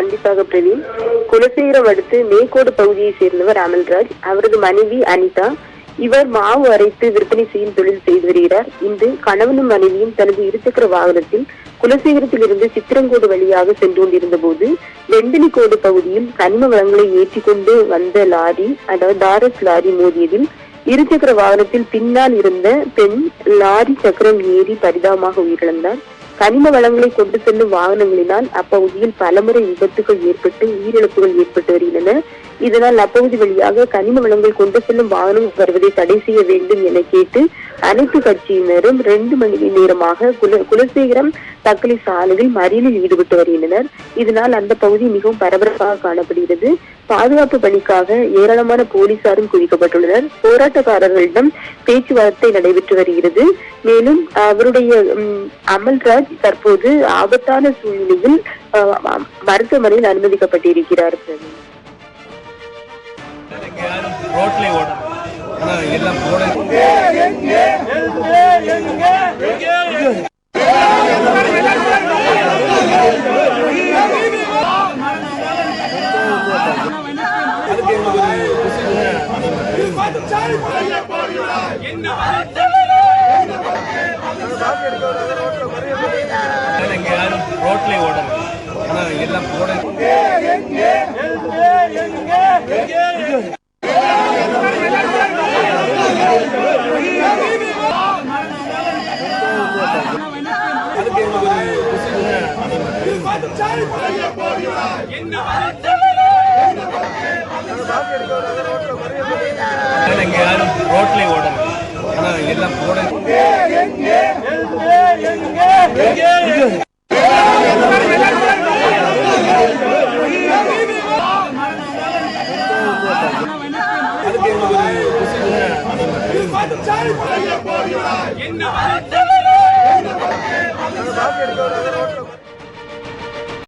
கண்டிப்பாக பிரவீன். குலசேகரம் அடுத்து மேக்கோடு பகுதியை சேர்ந்தவர் அமல்ராஜ். அவரது மனைவி அனிதா. இவர் மாவு அரைத்து விற்பனை செய்யும் தொழில் செய்து வருகிறார். இன்று கணவனும் மனைவியும் தனது இருசக்கர வாகனத்தில் குலசேகரத்தில் இருந்து சித்திரங்கோடு வழியாக சென்று கொண்டிருந்த போது வெண்டலிக்கோடு பகுதியில் கனிம வளங்களை ஏற்றி கொண்டு வந்த லாரி, அதாவது தாரஸ் லாரி மோதியதில் இருசக்கர வாகனத்தில் பின்னால் இருந்த பெண் லாரி சக்கரம் ஏறி பரிதாபமாக உயிரிழந்தார். கனிம வளங்களை கொண்டு செல்லும் வாகனங்களினால் அப்பகுதியில் பலமுறை விபத்துகள் ஏற்பட்டு உயிரிழப்புகள் ஏற்பட்டு வருகின்றன. இதனால் அப்பகுதி வழியாக கனிம வளங்கள் கொண்டு செல்லும் வாகனம் வருவதை தடை செய்ய வேண்டும் என கேட்டு அனைத்து கட்சியினரும் 2 மணி நேரமாக குலசேகரம் தக்கலை சாலையில் மறியலில் ஈடுபட்டு வருகின்றனர். இதனால் அந்த பகுதி மிகவும் பரபரப்பாக காணப்படுகிறது. பாதுகாப்பு பணிக்காக ஏராளமான போலீசாரும் குவிக்கப்பட்டுள்ளனர். போராட்டக்காரர்களிடம் பேச்சுவார்த்தை நடைபெற்று வருகிறது. மேலும் அவருடைய அமல்ராஜ் தற்போது ஆபத்தான சூழ்நிலையில் மருத்துவமனையில் அனுமதிக்கப்பட்டிருக்கிறார். ரோட்ல ஓடணும் எல்லாம் போட ரோட்ல ஓடணும் எல்லாம் போட என்ன